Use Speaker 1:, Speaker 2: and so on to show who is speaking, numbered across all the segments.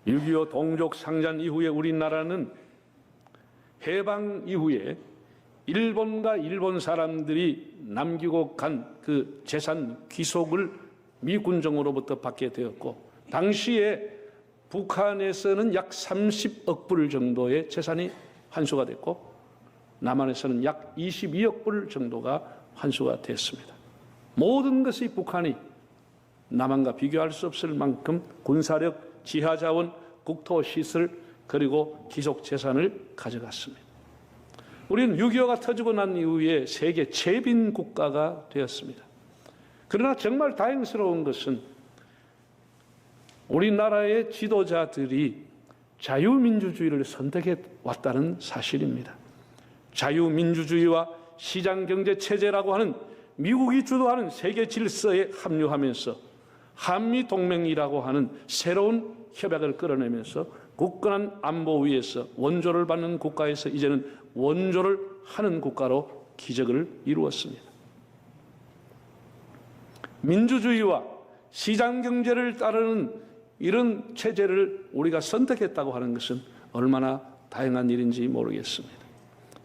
Speaker 1: 6.25 동족 상잔 이후에 우리나라는 해방 이후에 일본과 일본 사람들이 남기고 간 그 재산 귀속을 미 군정으로부터 받게 되었고, 당시에 북한에서는 약 30억 불 정도의 재산이 환수가 됐고, 남한에서는 약 22억 불 정도가 환수가 됐습니다. 모든 것이 북한이 남한과 비교할 수 없을 만큼 군사력, 지하자원, 국토시설, 그리고 기속재산을 가져갔습니다. 우리는 6.25가 터지고 난 이후에 세계 최빈 국가가 되었습니다. 그러나 정말 다행스러운 것은 우리나라의 지도자들이 자유민주주의를 선택해 왔다는 사실입니다. 자유민주주의와 시장경제체제라고 하는 미국이 주도하는 세계 질서에 합류하면서 한미동맹이라고 하는 새로운 협약을 끌어내면서 굳건한 안보 위에서 원조를 받는 국가에서 이제는 원조를 하는 국가로 기적을 이루었습니다. 민주주의와 시장경제를 따르는 이런 체제를 우리가 선택했다고 하는 것은 얼마나 다양한 일인지 모르겠습니다.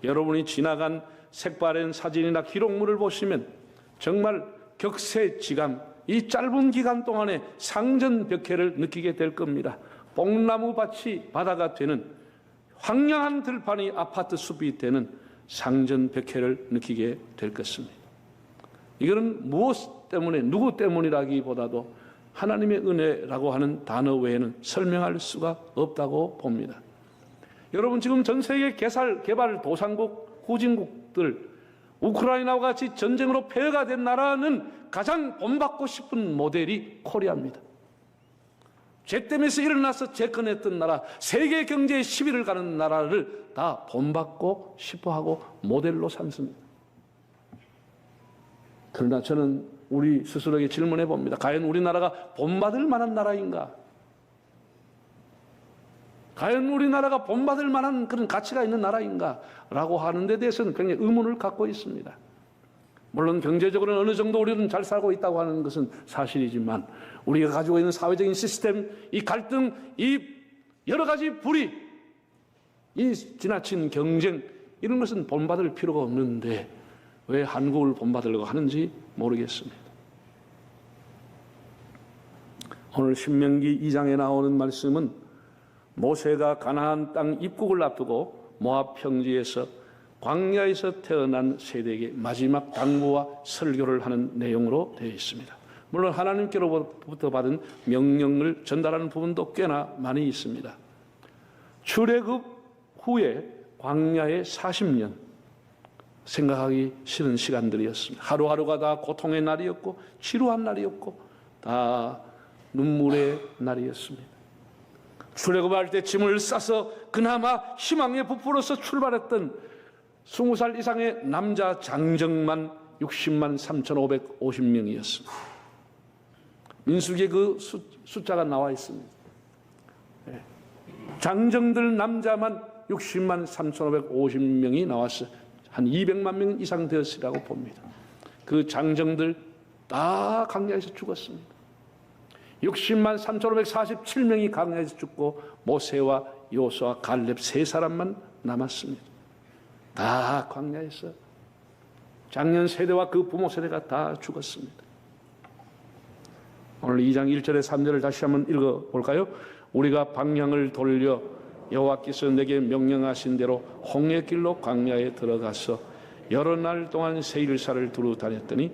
Speaker 1: 여러분이 지나간 색바랜 사진이나 기록물을 보시면 정말 격세지감, 이 짧은 기간 동안에 상전벽해를 느끼게 될 겁니다. 뽕나무밭이 바다가 되는, 황량한 들판이 아파트 숲이 되는 상전벽해를 느끼게 될 것입니다. 이거는 무엇 때문에, 누구 때문이라기보다도 하나님의 은혜라고 하는 단어 외에는 설명할 수가 없다고 봅니다. 여러분, 지금 전 세계 개발 도상국, 후진국들, 우크라이나와 같이 전쟁으로 폐허가 된 나라는 가장 본받고 싶은 모델이 코리아입니다. 죄댐에서 일어나서 재건했던 나라, 세계 경제의 시비를 가는 나라를 다 본받고 싶어하고 모델로 삼습니다. 그러나 저는 우리 스스로에게 질문해 봅니다. 과연 우리나라가 본받을 만한 나라인가? 과연 우리나라가 본받을 만한 그런 가치가 있는 나라인가? 라고 하는 데 대해서는 굉장히 의문을 갖고 있습니다. 물론 경제적으로는 어느 정도 우리는 잘 살고 있다고 하는 것은 사실이지만, 우리가 가지고 있는 사회적인 시스템, 이 갈등, 이 여러 가지 불의, 이 지나친 경쟁, 이런 것은 본받을 필요가 없는데 왜 한국을 본받으려고 하는지 모르겠습니다. 오늘 신명기 2장에 나오는 말씀은 모세가 가나안 땅 입국을 앞두고 모압 평지에서 광야에서 태어난 세대에게 마지막 당부와 설교를 하는 내용으로 되어 있습니다. 물론 하나님께로부터 받은 명령을 전달하는 부분도 꽤나 많이 있습니다. 출애굽 후에 광야의 40년, 생각하기 싫은 시간들이었습니다. 하루하루가 다 고통의 날이었고 지루한 날이었고 다 눈물의 날이었습니다. 출애굽할 때 짐을 싸서 그나마 희망의 부풀어서 출발했던 20살 이상의 남자 장정만 60만 3,550명이었습니다. 민수기에 그 숫자가 나와 있습니다. 장정들 남자만 60만 3,550명이 나왔어요. 한 200만 명 이상 되었으리라고 봅니다. 그 장정들 다 광야에서 죽었습니다. 60만 3,547명이 광야에서 죽고 모세와 요수와 갈렙 세 사람만 남았습니다. 다 광야에서 작년 세대와 그 부모 세대가 다 죽었습니다. 오늘 2장 1절에 3절을 다시 한번 읽어볼까요? 우리가 방향을 돌려 여호와께서 내게 명령하신 대로 홍해길로 광야에 들어가서 여러 날 동안 세일사를 두루 다녔더니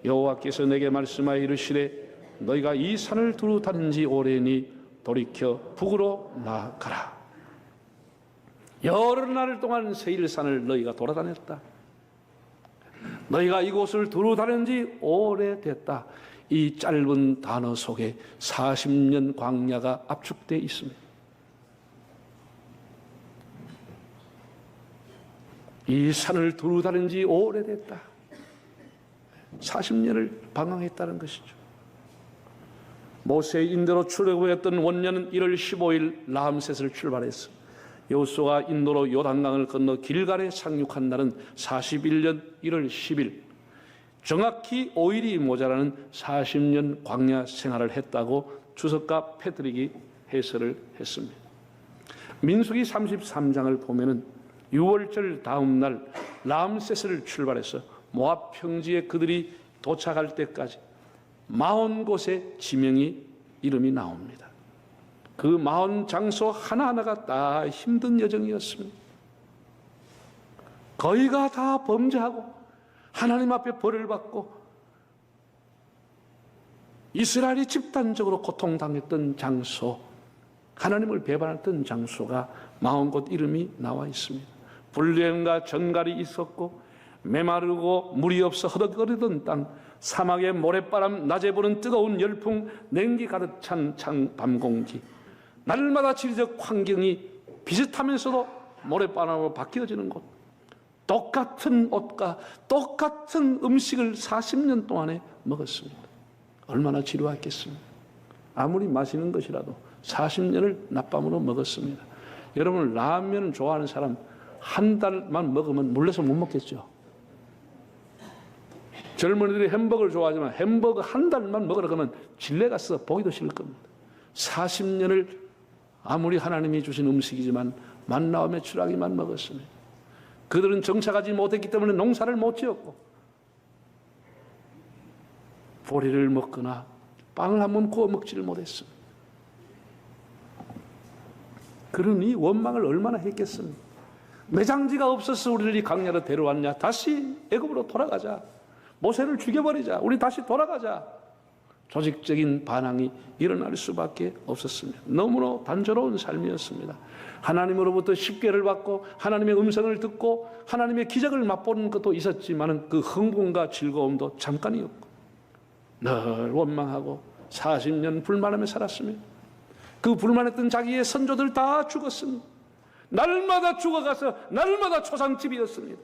Speaker 1: 여호와께서 내게 말씀하여 이르시되 너희가 이 산을 두루 다닌 지 오래니 돌이켜 북으로 나아가라. 여러 날 동안 세일산을 너희가 돌아다녔다. 너희가 이곳을 두루 다닌 지 오래됐다. 이 짧은 단어 속에 40년 광야가 압축되어 있습니다. 이 산을 두루 다닌 지 오래됐다. 40년을 방황했다는 것이죠. 모세의 인도로 출애굽했던 원년은 1월 15일 라암셋을 출발했어. 여호수아가 인도로 요단강을 건너 길갈에 상륙한 날은 41년 1월 10일. 정확히 5일이 모자라는 40년 광야 생활을 했다고 주석가 패트릭이 해설을 했습니다. 민수기 33장을 보면은 6월절 다음 날 람세스를 출발해서 모압 평지에 그들이 도착할 때까지 40곳의 지명이 이름이 나옵니다. 그 40장소 하나하나가 다 힘든 여정이었습니다. 거의가 다 범죄하고 하나님 앞에 벌을 받고 이스라엘이 집단적으로 고통당했던 장소, 하나님을 배반했던 장소가 40곳 이름이 나와 있습니다. 불뱀과 전갈이 있었고 메마르고 물이 없어 허덕거리던 땅, 사막의 모래바람, 낮에 부는 뜨거운 열풍, 냉기 가득 찬 밤공기, 날마다 지리적 환경이 비슷하면서도 모래바람으로 바뀌어지는 곳, 똑같은 옷과 똑같은 음식을 40년 동안에 먹었습니다. 얼마나 지루했겠습니까? 아무리 맛있는 것이라도 40년을 낮밤으로 먹었습니다. 여러분, 라면 좋아하는 사람 한 달만 먹으면 물려서 못 먹겠죠? 젊은이들이 햄버거를 좋아하지만 햄버거 한 달만 먹으라 그러면 질레 가서 보기도 싫을 겁니다. 40년을 아무리 하나님이 주신 음식이지만 만나와 메추라기만 먹었습니다. 그들은 정착하지 못했기 때문에 농사를 못 지었고 보리를 먹거나 빵을 한번 구워 먹지를 못했습니다. 그러니 원망을 얼마나 했겠습니까? 매장지가 없어서 우리를 이 광야로 데려왔냐? 다시 애굽으로 돌아가자. 모세를 죽여버리자. 우리 다시 돌아가자. 조직적인 반항이 일어날 수밖에 없었습니다. 너무나 단조로운 삶이었습니다. 하나님으로부터 십계를 받고 하나님의 음성을 듣고 하나님의 기적을 맛보는 것도 있었지만 그 흥분과 즐거움도 잠깐이었고 늘 원망하고 40년 불만하며 살았습니다. 그 불만했던 자기의 선조들 다 죽었습니다. 날마다 죽어가서 날마다 초상집이었습니다.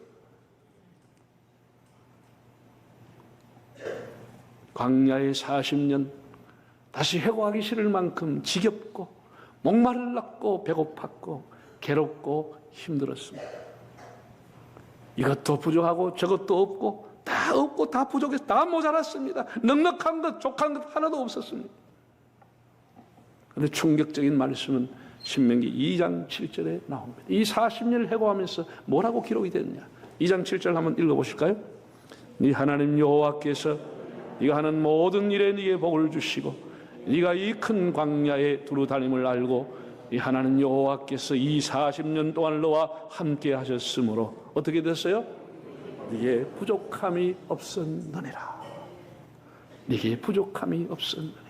Speaker 1: 광야의 40년 다시 회고하기 싫을 만큼 지겹고 목마르고 배고팠고 괴롭고 힘들었습니다. 이것도 부족하고 저것도 없고 다 부족해서 다 모자랐습니다. 넉넉한 것 족한 것 하나도 없었습니다. 그런데 충격적인 말씀은 신명기 2장 7절에 나옵니다. 이 40년을 회고하면서 뭐라고 기록이 됐냐? 2장 7절 한번 읽어보실까요? 네 하나님 여호와께서 네가 하는 모든 일에 네게 복을 주시고 네가 이 큰 광야에 두루 다님을 알고 이 하나님 여호와께서 이 40년 동안 너와 함께 하셨으므로 어떻게 됐어요? 네게 부족함이 없었느니라. 네게 부족함이 없었느니라.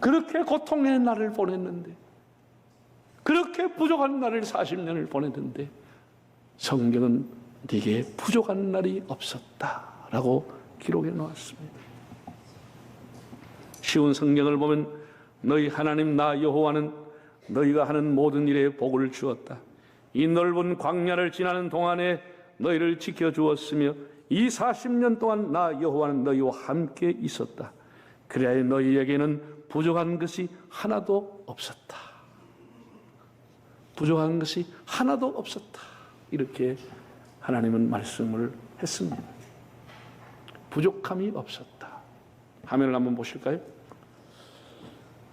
Speaker 1: 그렇게 고통의 날을 보냈는데, 그렇게 부족한 날을 40년을 보냈는데 성경은 네게 부족한 날이 없었다라고 기록해 놓았습니다. 쉬운 성경을 보면 너희 하나님 나 여호와는 너희가 하는 모든 일에 복을 주었다. 이 넓은 광야를 지나는 동안에 너희를 지켜주었으며 이 40년 동안 나 여호와는 너희와 함께 있었다. 그래야 너희에게는 부족한 것이 하나도 없었다. 부족한 것이 하나도 없었다. 이렇게 하나님은 말씀을 했습니다. 부족함이 없었다. 화면을 한번 보실까요?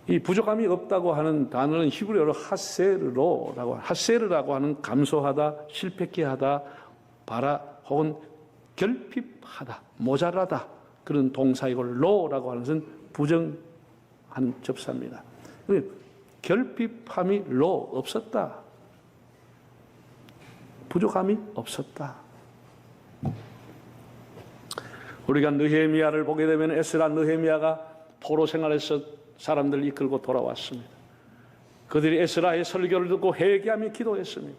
Speaker 1: 이 부족함이 없다고 하는 단어는 히브리어로 하세르라고 하는 감소하다, 실패케 하다, 바라 혹은 결핍하다, 모자라다 그런 동사이고 로라고 하는 것은 부정한 접사입니다. 결핍함이 로 없었다. 부족함이 없었다. 우리가 느헤미야를 보게 되면 에스라 느헤미야가 포로 생활에서 사람들을 이끌고 돌아왔습니다. 그들이 에스라의 설교를 듣고 회개하며 기도했습니다.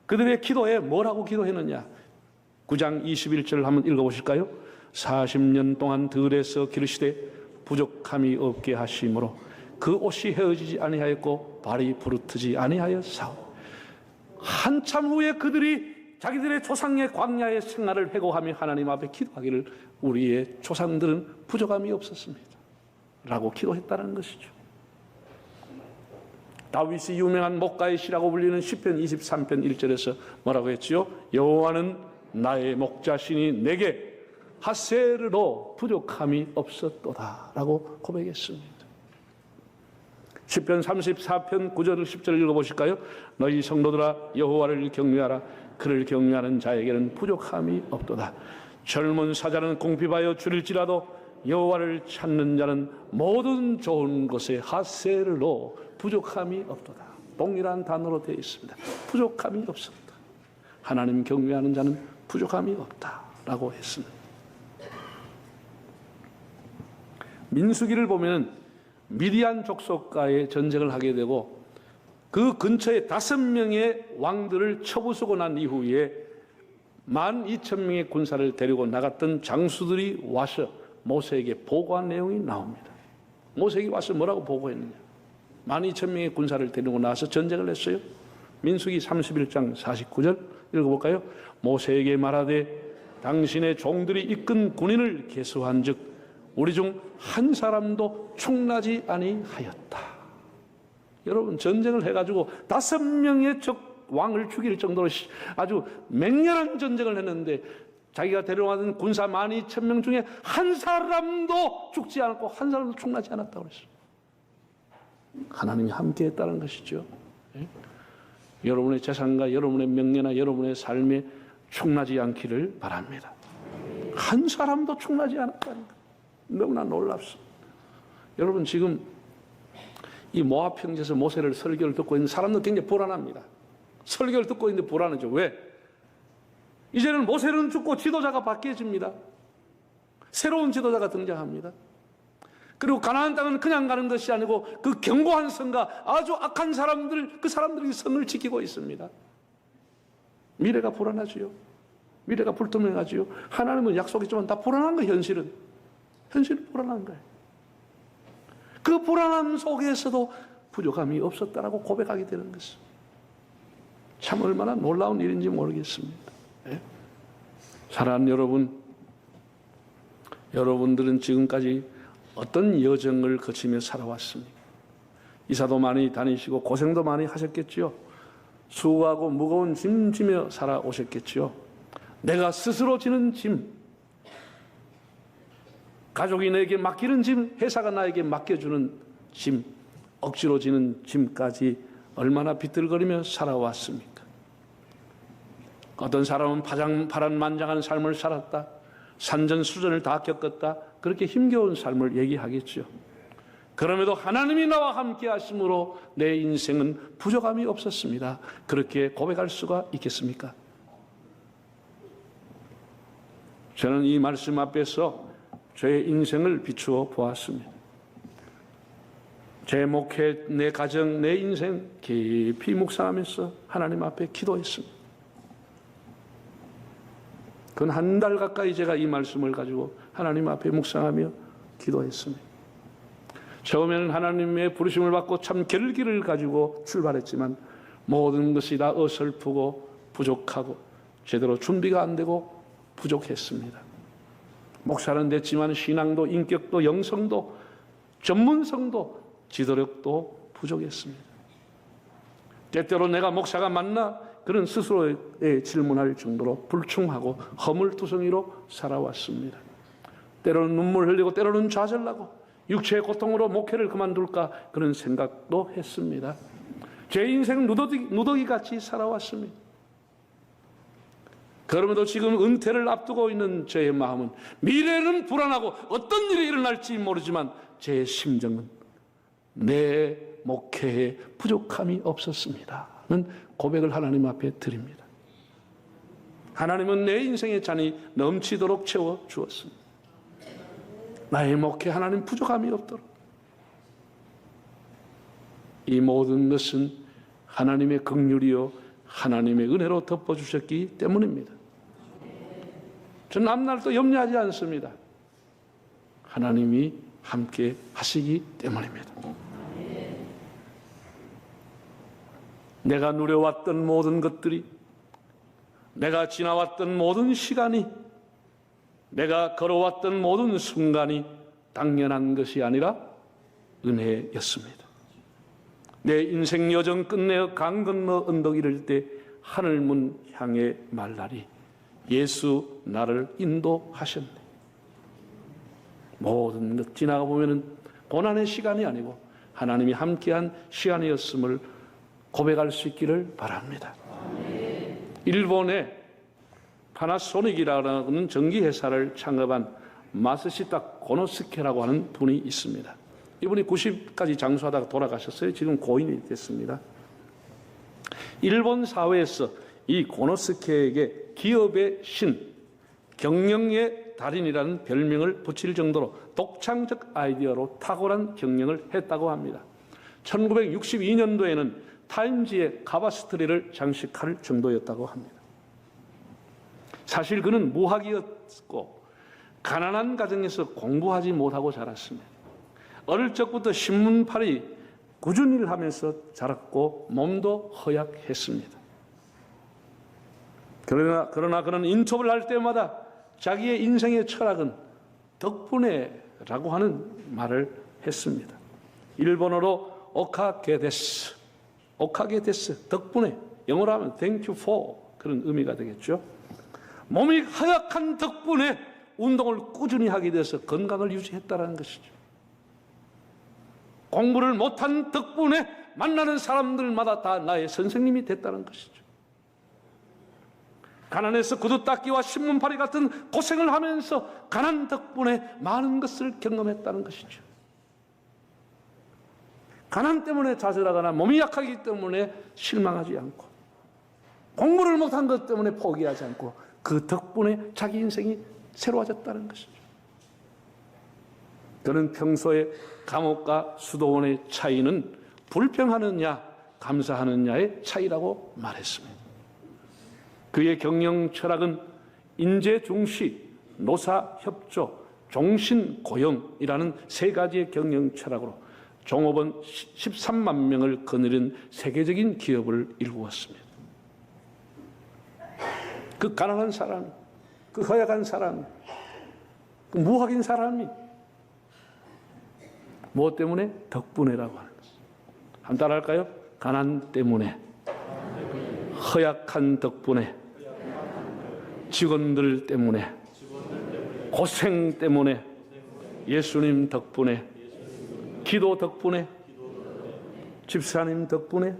Speaker 1: 그들의 기도에 뭐라고 기도했느냐? 9장 21절을 한번 읽어보실까요? 40년 동안 들에서 기르시되 부족함이 없게 하심으로 그 옷이 헤어지지 아니하였고 발이 부르트지 아니하였사오. 한참 후에 그들이 자기들의 조상의 광야의 생활을 회고하며 하나님 앞에 기도하기를 우리의 조상들은 부족함이 없었습니다 라고 기도했다는 것이죠. 다윗이 유명한 목가의 시라고 불리는 시편 23편 1절에서 뭐라고 했지요? 여호와는 나의 목자시니 내게 핫세르로 부족함이 없었도다라고 고백했습니다. 시편 34편 9절 10절 읽어보실까요? 너희 성도들아 여호와를 경외하라. 그를 경외하는 자에게는 부족함이 없도다. 젊은 사자는 궁핍하여 줄일지라도 여호와를 찾는 자는 모든 좋은 것에 핫세르로 부족함이 없도다. 동일한 단어로 되어 있습니다. 부족함이 없었다. 하나님 경외하는 자는 부족함이 없다라고 했습니다. 민수기를 보면 미디안 족속과의 전쟁을 하게 되고 그 근처에 5명의 왕들을 쳐부수고 난 이후에 12,000명의 군사를 데리고 나갔던 장수들이 와서 모세에게 보고한 내용이 나옵니다. 모세에게 와서 뭐라고 보고했느냐? 12,000명의 군사를 데리고 나와서 전쟁을 했어요. 민수기 31장 49절 읽어볼까요? 모세에게 말하되 당신의 종들이 이끈 군인을 계수한즉 우리 중 한 사람도 충나지 아니하였다. 여러분, 전쟁을 해가지고 5명의 적 왕을 죽일 정도로 아주 맹렬한 전쟁을 했는데 자기가 데려가던 군사 12,000명 중에 한 사람도 죽지 않았고 한 사람도 충나지 않았다고 그랬어요. 하나님이 함께 했다는 것이죠. 예? 여러분의 재산과 여러분의 명예나 여러분의 삶에 충나지 않기를 바랍니다. 한 사람도 충나지 않았다는 것. 너무나 놀랍습니다. 여러분, 지금 이 모압 평지에서 모세를 설교를 듣고 있는 사람들 굉장히 불안합니다. 설교를 듣고 있는데 불안하죠. 왜? 이제는 모세는 죽고 지도자가 바뀌어집니다. 새로운 지도자가 등장합니다. 그리고 가나안 땅은 그냥 가는 것이 아니고 그 견고한 성과 아주 악한 사람들, 그 사람들이 성을 지키고 있습니다. 미래가 불안하지요. 미래가 불투명하지요. 하나님은 약속했지만 다 불안한 거예요. 현실은 불안한 거예요. 그 불안함 속에서도 부족함이 없었다라고 고백하게 되는 것입니다. 참 얼마나 놀라운 일인지 모르겠습니다. 네? 사랑하는 여러분, 여러분들은 지금까지 어떤 여정을 거치며 살아왔습니까? 이사도 많이 다니시고 고생도 많이 하셨겠지요. 수고하고 무거운 짐 지며 살아오셨겠지요. 내가 스스로 지는 짐, 가족이 내게 맡기는 짐, 회사가 나에게 맡겨주는 짐, 억지로 지는 짐까지 얼마나 비틀거리며 살아왔습니까? 어떤 사람은 파란만장한 삶을 살았다. 산전수전을 다 겪었다. 그렇게 힘겨운 삶을 얘기하겠죠. 그럼에도 하나님이 나와 함께 하심으로 내 인생은 부족함이 없었습니다. 그렇게 고백할 수가 있겠습니까? 저는 이 말씀 앞에서 저의 인생을 비추어 보았습니다. 제 목회, 내 가정, 내 인생 깊이 묵상하면서 하나님 앞에 기도했습니다. 그건 한 달 가까이 제가 이 말씀을 가지고 하나님 앞에 묵상하며 기도했습니다. 처음에는 하나님의 부르심을 받고 참 결기를 가지고 출발했지만 모든 것이 다 어설프고 부족하고 제대로 준비가 안 되고 부족했습니다. 목사는 됐지만 신앙도 인격도 영성도 전문성도 지도력도 부족했습니다. 때때로 내가 목사가 맞나? 그런 스스로에 질문할 정도로 불충하고 허물투성이로 살아왔습니다. 때로는 눈물 흘리고 때로는 좌절나고 육체의 고통으로 목회를 그만둘까 그런 생각도 했습니다. 제 인생 누더기같이 살아왔습니다. 그럼에도 지금 은퇴를 앞두고 있는 저의 마음은 미래는 불안하고 어떤 일이 일어날지 모르지만 제 심정은 내 목회에 부족함이 없었습니다는 고백을 하나님 앞에 드립니다. 하나님은 내 인생의 잔이 넘치도록 채워주었습니다. 나의 목회 하나님 부족함이 없도록. 이 모든 것은 하나님의 긍휼이요 하나님의 은혜로 덮어주셨기 때문입니다. 저는 앞날도 염려하지 않습니다. 하나님이 함께 하시기 때문입니다. 내가 누려왔던 모든 것들이, 내가 지나왔던 모든 시간이, 내가 걸어왔던 모든 순간이 당연한 것이 아니라 은혜였습니다. 내 인생 여정 끝내어 강 건너 언덕 이를 때 하늘문 향해 말라리 예수 나를 인도하셨네. 모든 것 지나가 보면은 고난의 시간이 아니고 하나님이 함께한 시간이었음을 고백할 수 있기를 바랍니다. 일본의 파나소닉이라는 전기회사를 창업한 마스시타 고노스케라고 하는 분이 있습니다. 이분이 90까지 장수하다가 돌아가셨어요. 지금 고인이 됐습니다. 일본 사회에서 이 고노스케에게 기업의 신, 경영의 달인이라는 별명을 붙일 정도로 독창적 아이디어로 탁월한 경영을 했다고 합니다. 1962년도에는 타임지에 가바스트리를 장식할 정도였다고 합니다. 사실 그는 무학이었고 가난한 가정에서 공부하지 못하고 자랐습니다. 어릴 적부터 신문팔이 꾸준히 일하면서 자랐고 몸도 허약했습니다. 그러나 그는 인터뷰를 할 때마다 자기의 인생의 철학은 덕분에라고 하는 말을 했습니다. 일본어로 오카게데스, 덕분에, 영어로 하면 thank you for 그런 의미가 되겠죠. 몸이 허약한 덕분에 운동을 꾸준히 하게 돼서 건강을 유지했다는 것이죠. 공부를 못한 덕분에 만나는 사람들마다 다 나의 선생님이 됐다는 것이죠. 가난해서 구두 닦기와 신문팔이 같은 고생을 하면서 가난 덕분에 많은 것을 경험했다는 것이죠. 가난 때문에 좌절하거나 몸이 약하기 때문에 실망하지 않고 공부를 못한 것 때문에 포기하지 않고 그 덕분에 자기 인생이 새로워졌다는 것이죠. 그는 평소에 감옥과 수도원의 차이는 불평하느냐 감사하느냐의 차이라고 말했습니다. 그의 경영 철학은 인재중시, 노사협조, 종신고용이라는 세 가지의 경영 철학으로 종업원 13만 명을 거느린 세계적인 기업을 이루었습니다. 그 가난한 사람, 그 허약한 사람, 그 무학인 사람이 무엇 때문에? 덕분에라고 하는 것입니다. 한번 따라할까요? 가난 때문에, 허약한 덕분에, 직원들 때문에, 고생 때문에, 예수님 덕분에, 기도 덕분에, 집사님 덕분에.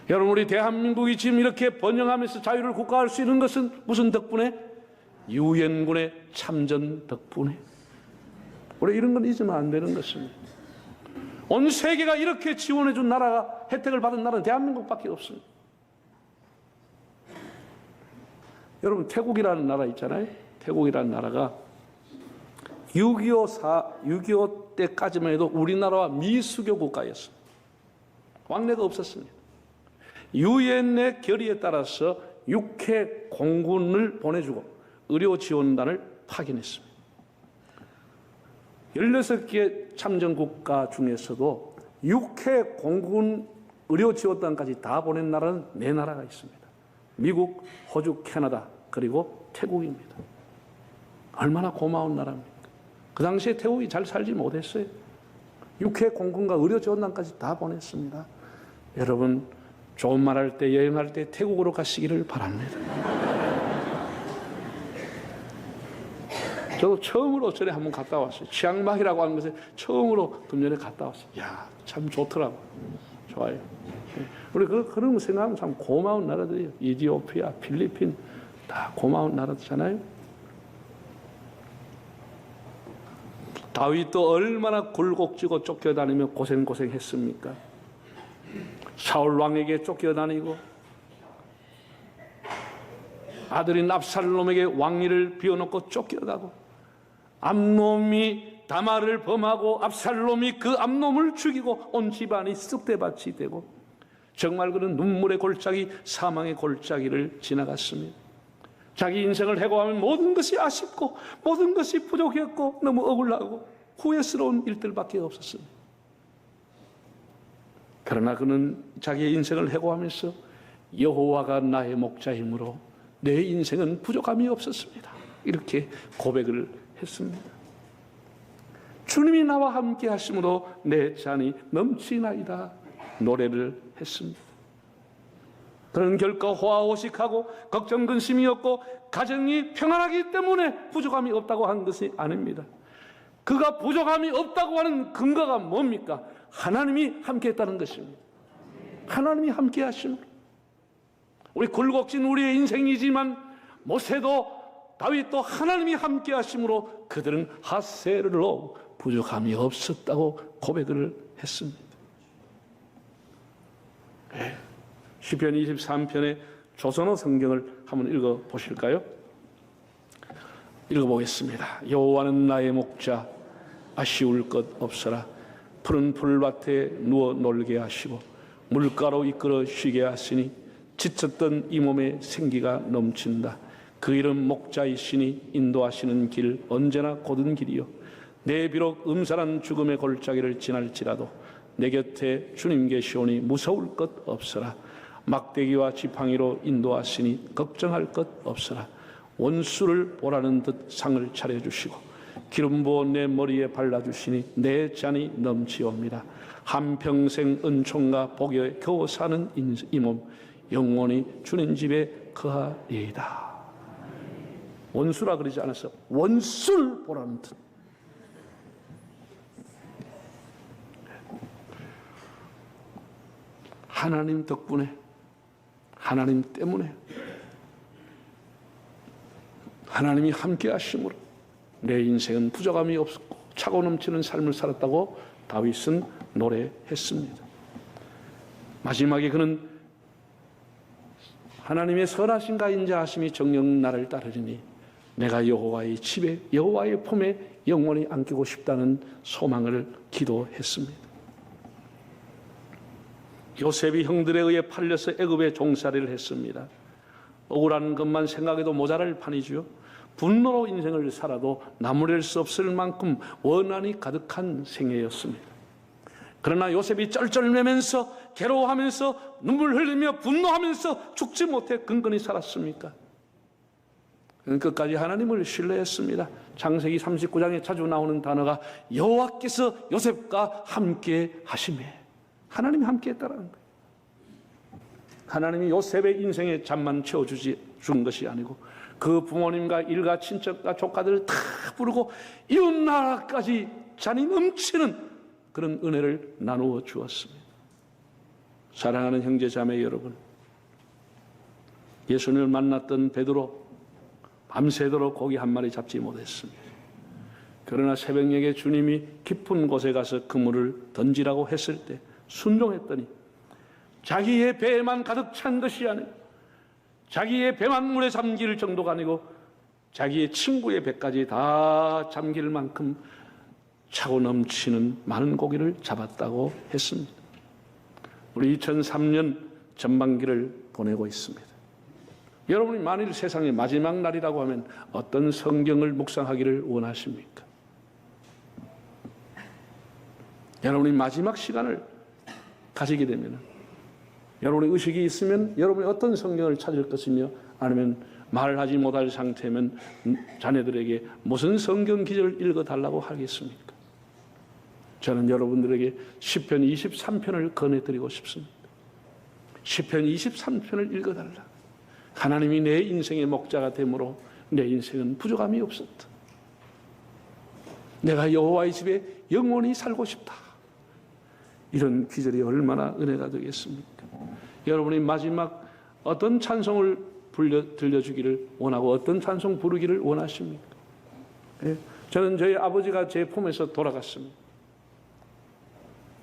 Speaker 1: 여러분, 우리 대한민국이 지금 이렇게 번영하면서 자유를 국가할 수 있는 것은 무슨 덕분에? 유엔군의 참전 덕분에. 우리 이런 건 잊으면 안 되는 것입니다. 온 세계가 이렇게 지원해 준 나라가, 혜택을 받은 나라는 대한민국밖에 없습니다. 여러분, 태국이라는 나라 있잖아요. 태국이라는 나라가 6.25 때까지만 해도 우리나라와 미수교 국가였습니다. 왕래가 없었습니다. 유엔의 결의에 따라서 육해 공군을 보내주고 의료 지원단을 파견했습니다. 16개 참전 국가 중에서도 육해 공군 의료 지원단까지 다 보낸 나라는 4나라가 있습니다. 미국, 호주, 캐나다, 그리고 태국입니다. 얼마나 고마운 나라입니까? 그 당시에 태국이 잘 살지 못했어요. 육해 공군과 의료 지원단까지 다 보냈습니다. 여러분, 좋은 말 할 때, 여행할 때 태국으로 가시기를 바랍니다. 저도 처음으로 전에 한번 갔다 왔어요. 치앙마이라고 하는 곳에 처음으로 금 전에 갔다 왔어요. 이야, 참 좋더라고요. 좋아요. 우리 그런 거 생각하면 참 고마운 나라들이에요. 이디오피아, 필리핀, 다 고마운 나라잖아요. 다윗도 얼마나 굴곡지고 쫓겨다니며 고생했습니까? 사울 왕에게 쫓겨다니고 아들인 압살롬에게 왕위를 비워놓고 쫓겨가고 암놈이 다말을 범하고 압살롬이 그 암놈을 죽이고 온 집안이 쑥대밭이 되고 정말 그는 눈물의 골짜기, 사망의 골짜기를 지나갔습니다. 자기 인생을 해고하면 모든 것이 아쉽고 모든 것이 부족했고 너무 억울하고 후회스러운 일들밖에 없었습니다. 그러나 그는 자기의 인생을 해고하면서 여호와가 나의 목자이므로 내 인생은 부족함이 없었습니다. 이렇게 고백을 했습니다. 주님이 나와 함께 하심으로 내 잔이 넘치나이다 노래를 했습니다. 그는 결코 호화호식하고 걱정 근심이 없고 가정이 평안하기 때문에 부족함이 없다고 한 것이 아닙니다. 그가 부족함이 없다고 하는 근거가 뭡니까? 하나님이 함께했다는 것입니다. 하나님이 함께하심으로. 우리 굴곡진 우리의 인생이지만 모세도 다윗도 하나님이 함께하심으로 그들은 하세르로 부족함이 없었다고 고백을 했습니다. 시편 23편의 조선어 성경을 한번 읽어보실까요? 읽어보겠습니다. 여호와는 나의 목자, 아쉬울 것 없어라. 푸른 풀밭에 누워 놀게 하시고 물가로 이끌어 쉬게 하시니 지쳤던 이 몸에 생기가 넘친다. 그 이름 목자이시니 인도하시는 길 언제나 곧은 길이요. 내 비록 음산한 죽음의 골짜기를 지날지라도 내 곁에 주님 계시오니 무서울 것 없어라. 막대기와 지팡이로 인도하시니 걱정할 것 없어라. 원수를 보라는 듯 상을 차려주시고 기름 부어 내 머리에 발라주시니 내 잔이 넘치옵니다. 한평생 은총과 복에 겨우 사는 이 몸 영원히 주님 집에 거하리이다. 원수라 그러지 않았어. 원수를 보라는 듯. 하나님 덕분에, 하나님 때문에, 하나님이 함께 하심으로 내 인생은 부족함이 없었고 차고 넘치는 삶을 살았다고 다윗은 노래했습니다. 마지막에 그는 하나님의 선하신가 인자하심이 정녕 나를 따르리니 내가 여호와의 집에 여호와의 품에 영원히 안기고 싶다는 소망을 기도했습니다. 요셉이 형들에 의해 팔려서 애굽에 종살이를 했습니다. 억울한 것만 생각해도 모자랄 판이지요. 분노로 인생을 살아도 나무랄 수 없을 만큼 원한이 가득한 생애였습니다. 그러나 요셉이 쩔쩔매면서 괴로워하면서 눈물 흘리며 분노하면서 죽지 못해 근근히 살았습니까? 그는 끝까지 하나님을 신뢰했습니다. 창세기 39장에 자주 나오는 단어가 여호와께서 요셉과 함께 하심에, 하나님이 함께 했다는 거예요. 하나님이 요셉의 인생의 잠만 채워준 것이 아니고 그 부모님과 일가 친척과 조카들을 다 부르고 이웃나라까지 잔이 넘치는 그런 은혜를 나누어 주었습니다. 사랑하는 형제 자매 여러분, 예수님을 만났던 베드로 밤새도록 고기 한 마리 잡지 못했습니다. 그러나 새벽녘에 주님이 깊은 곳에 가서 그물을 던지라고 했을 때 순종했더니 자기의 배에만 가득 찬 것이 아니고 자기의 배만 물에 잠길 정도가 아니고 자기의 친구의 배까지 다 잠길 만큼 차고 넘치는 많은 고기를 잡았다고 했습니다. 우리 2003년 전반기를 보내고 있습니다. 여러분이 만일 세상의 마지막 날이라고 하면 어떤 성경을 묵상하기를 원하십니까? 여러분이 마지막 시간을 가지게 되면 여러분의 의식이 있으면 여러분이 어떤 성경을 찾을 것이며 아니면 말을 하지 못할 상태면 자녀들에게 무슨 성경 기절을 읽어달라고 하겠습니까? 저는 여러분들에게 시편 23편을 권해드리고 싶습니다. 시편 23편을 읽어달라. 하나님이 내 인생의 목자가 되므로 내 인생은 부족함이 없었다. 내가 여호와의 집에 영원히 살고 싶다. 이런 기절이 얼마나 은혜가 되겠습니까? 여러분이 마지막 어떤 찬송을 들려주기를 원하고 어떤 찬송 부르기를 원하십니까? 예? 저는 저희 아버지가 제 품에서 돌아갔습니다.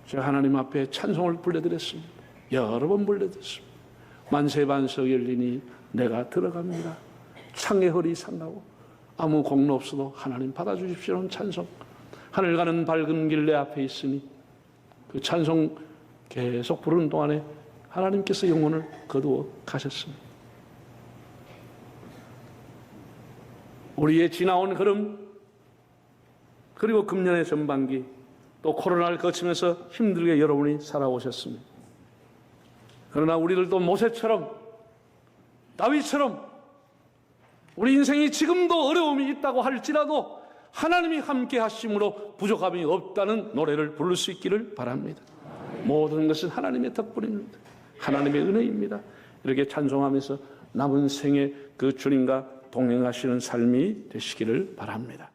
Speaker 1: 제가 하나님 앞에 찬송을 불러드렸습니다. 여러 번 불러드렸습니다. 만세반석 열리니 내가 들어갑니다. 창의 허리 상하고 아무 공로 없어도 하나님 받아주십시오는 찬송. 하늘 가는 밝은 길 내 앞에 있으니 그 찬송 계속 부르는 동안에 하나님께서 영혼을 거두어 가셨습니다. 우리의 지나온 흐름 그리고 금년의 전반기 또 코로나를 거치면서 힘들게 여러분이 살아오셨습니다. 그러나 우리들도 모세처럼 다윗처럼 우리 인생이 지금도 어려움이 있다고 할지라도 하나님이 함께 하심으로 부족함이 없다는 노래를 부를 수 있기를 바랍니다. 모든 것은 하나님의 덕분입니다. 하나님의 은혜입니다. 이렇게 찬송하면서 남은 생에 그 주님과 동행하시는 삶이 되시기를 바랍니다.